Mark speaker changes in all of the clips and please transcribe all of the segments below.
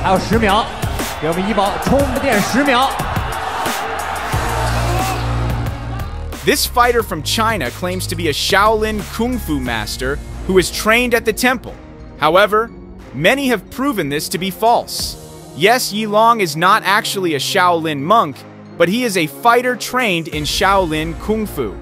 Speaker 1: 还有10秒，给我们医保充电10秒。
Speaker 2: This fighter from China claims to be a Shaolin kungfu master who is trained at the temple. However, many have proven this to be false. Yes, Yilong is not actually a Shaolin monk, but he is a fighter trained in Shaolin kungfu.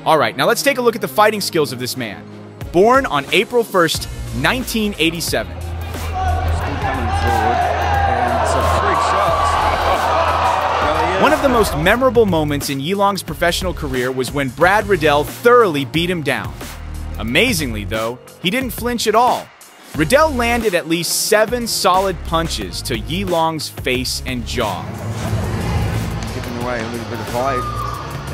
Speaker 2: Alright, now let's take a look at the fighting skills of this man. Born on April 1st, 1987. One of the most memorable moments in Yilong's professional career was when Brad Riddell thoroughly beat him down. Amazingly, though, he didn't flinch at all. Riddell landed at least 7 solid punches to Yilong's face and jaw.
Speaker 3: Giving away a little bit of height,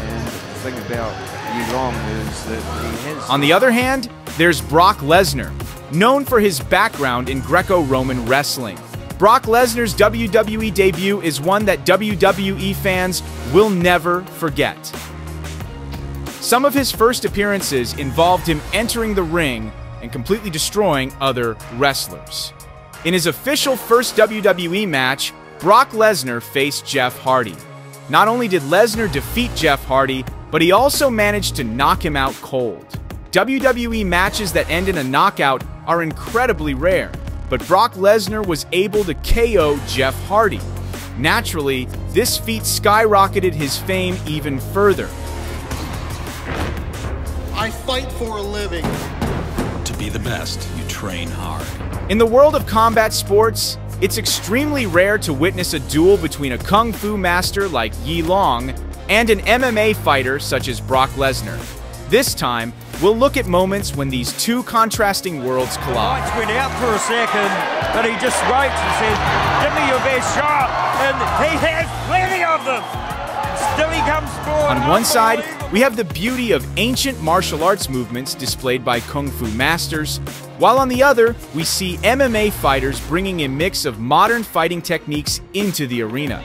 Speaker 3: and the thing about Yilong is that he has...
Speaker 2: On the other hand, there's Brock Lesnar, known for his background in Greco-Roman wrestling. Brock Lesnar's WWE debut is one that WWE fans will never forget. Some of his first appearances involved him entering the ring and completely destroying other wrestlers. In his official first WWE match, Brock Lesnar faced Jeff Hardy. Not only did Lesnar defeat Jeff Hardy, but he also managed to knock him out cold. WWE matches that end in a knockout are incredibly rare, but Brock Lesnar was able to KO Jeff Hardy. Naturally, this feat skyrocketed his fame even further.
Speaker 4: I fight for a living.
Speaker 5: To be the best, you train hard.
Speaker 2: In the world of combat sports, it's extremely rare to witness a duel between a kung fu master like Yilong and an MMA fighter such as Brock Lesnar. This time, we'll look at moments when these two contrasting worlds collide.
Speaker 6: Lights went out for a second, but he just waits and says, "Give me your best shot," and he has plenty of them. Still he comes forward.
Speaker 2: On one side, we have the beauty of ancient martial arts movements displayed by kung fu masters, while on the other, we see MMA fighters bringing a mix of modern fighting techniques into the arena.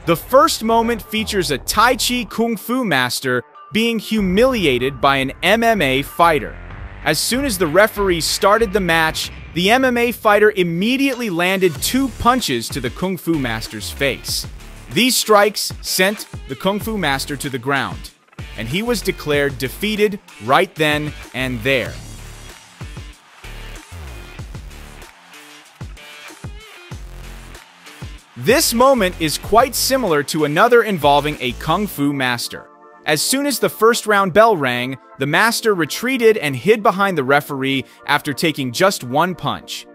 Speaker 2: The first moment features a Tai Chi Kung Fu master being humiliated by an MMA fighter. As soon as the referee started the match, the MMA fighter immediately landed 2 punches to the Kung Fu master's face. These strikes sent the Kung Fu master to the ground, and he was declared defeated right then and there. This moment is quite similar to another involving a Kung Fu master. As soon as the first round bell rang, the master retreated and hid behind the referee after taking just 1 punch.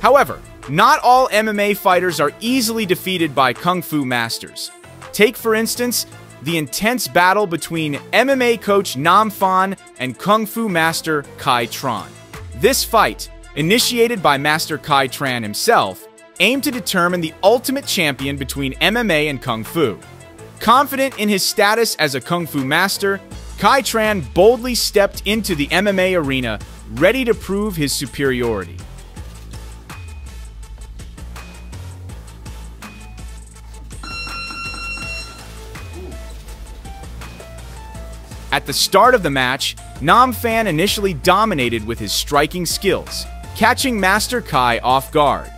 Speaker 2: However, not all MMA fighters are easily defeated by Kung Fu masters. Take, for instance, the intense battle between MMA coach Nam Phan and Kung Fu master Kai Tran. This fight, initiated by Master Kai Tran himself, aimed to determine the ultimate champion between MMA and Kung Fu. Confident in his status as a Kung Fu master, Kai Tran boldly stepped into the MMA arena, ready to prove his superiority. At the start of the match, Nam Phan initially dominated with his striking skills, catching Master Kai off guard.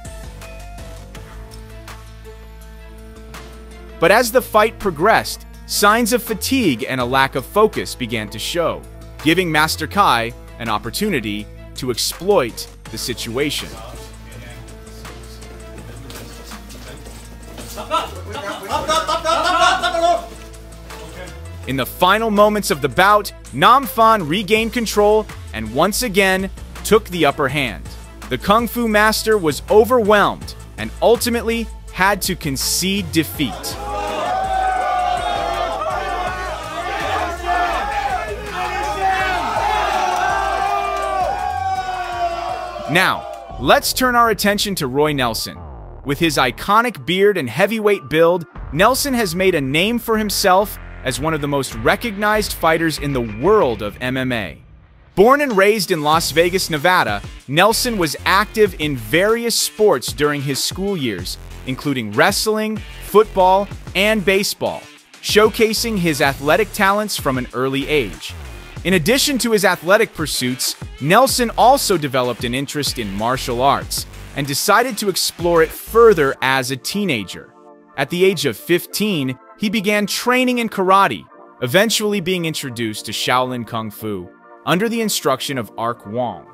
Speaker 2: But as the fight progressed, signs of fatigue and a lack of focus began to show, giving Master Kai an opportunity to exploit the situation. In the final moments of the bout, Nam Phan regained control and once again took the upper hand. The Kung Fu master was overwhelmed and ultimately had to concede defeat. Now, let's turn our attention to Roy Nelson. With his iconic beard and heavyweight build, Nelson has made a name for himself as one of the most recognized fighters in the world of MMA. Born and raised in Las Vegas, Nevada, Nelson was active in various sports during his school years, including wrestling, football, and baseball, showcasing his athletic talents from an early age. In addition to his athletic pursuits, Nelson also developed an interest in martial arts and decided to explore it further as a teenager. At the age of 15, he began training in karate, eventually being introduced to Shaolin Kung Fu under the instruction of Ark Wong.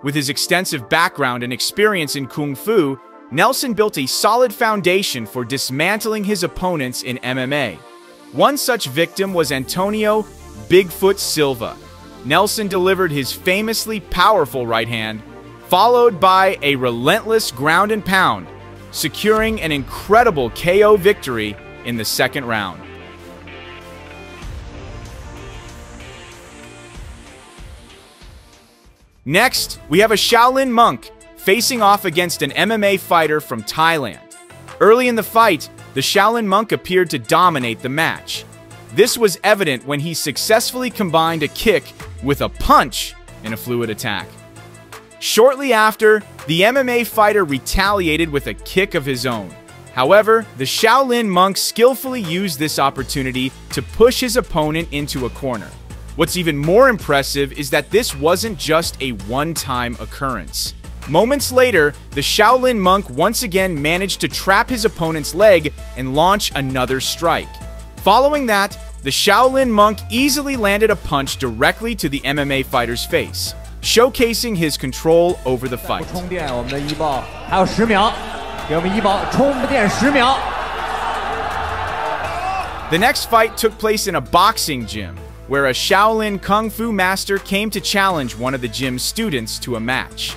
Speaker 2: With his extensive background and experience in Kung Fu, Nelson built a solid foundation for dismantling his opponents in MMA. One such victim was Antonio Bigfoot Silva. Nelson delivered his famously powerful right hand, followed by a relentless ground and pound, securing an incredible KO victory in the second round. Next, we have a Shaolin monk facing off against an MMA fighter from Thailand. Early in the fight, the Shaolin monk appeared to dominate the match. This was evident when he successfully combined a kick with a punch in a fluid attack. Shortly after, the MMA fighter retaliated with a kick of his own. However, the Shaolin monk skillfully used this opportunity to push his opponent into a corner. What's even more impressive is that this wasn't just a one-time occurrence. Moments later, the Shaolin monk once again managed to trap his opponent's leg and launch another strike. Following that, the Shaolin monk easily landed a punch directly to the MMA fighter's face, showcasing his control over the fight.
Speaker 1: 充电我们的医保还有10秒，给我们医保充电10秒。
Speaker 2: The next fight took place in a boxing gym, where a Shaolin Kung Fu master came to challenge one of the gym's students to a match.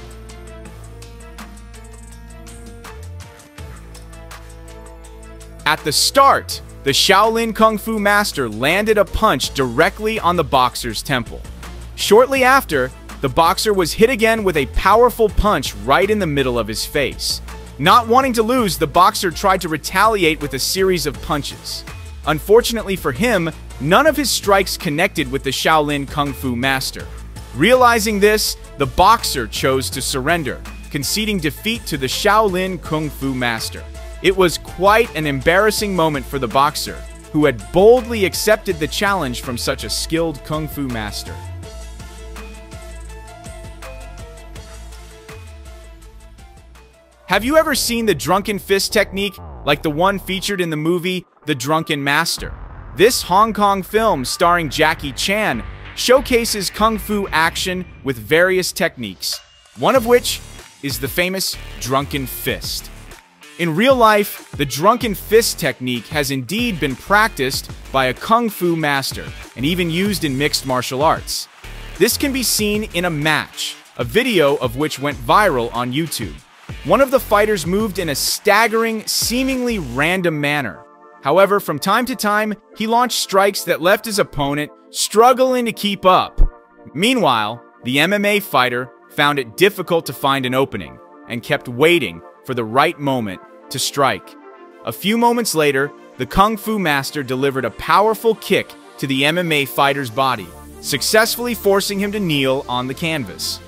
Speaker 2: At the start, the Shaolin Kung Fu master landed a punch directly on the boxer's temple. Shortly after, the boxer was hit again with a powerful punch right in the middle of his face. Not wanting to lose, the boxer tried to retaliate with a series of punches. Unfortunately for him, none of his strikes connected with the Shaolin Kung Fu master. Realizing this, the boxer chose to surrender, conceding defeat to the Shaolin Kung Fu master. It was quite an embarrassing moment for the boxer, who had boldly accepted the challenge from such a skilled Kung Fu master. Have you ever seen the drunken fist technique like the one featured in the movie The Drunken Master? This Hong Kong film starring Jackie Chan showcases Kung Fu action with various techniques, one of which is the famous drunken fist. In real life, the drunken fist technique has indeed been practiced by a Kung Fu master and even used in mixed martial arts. This can be seen in a match, a video of which went viral on YouTube. One of the fighters moved in a staggering, seemingly random manner. However, from time to time, he launched strikes that left his opponent struggling to keep up. Meanwhile, the MMA fighter found it difficult to find an opening and kept waiting for the right moment to strike. A few moments later, the Kung Fu master delivered a powerful kick to the MMA fighter's body, successfully forcing him to kneel on the canvas.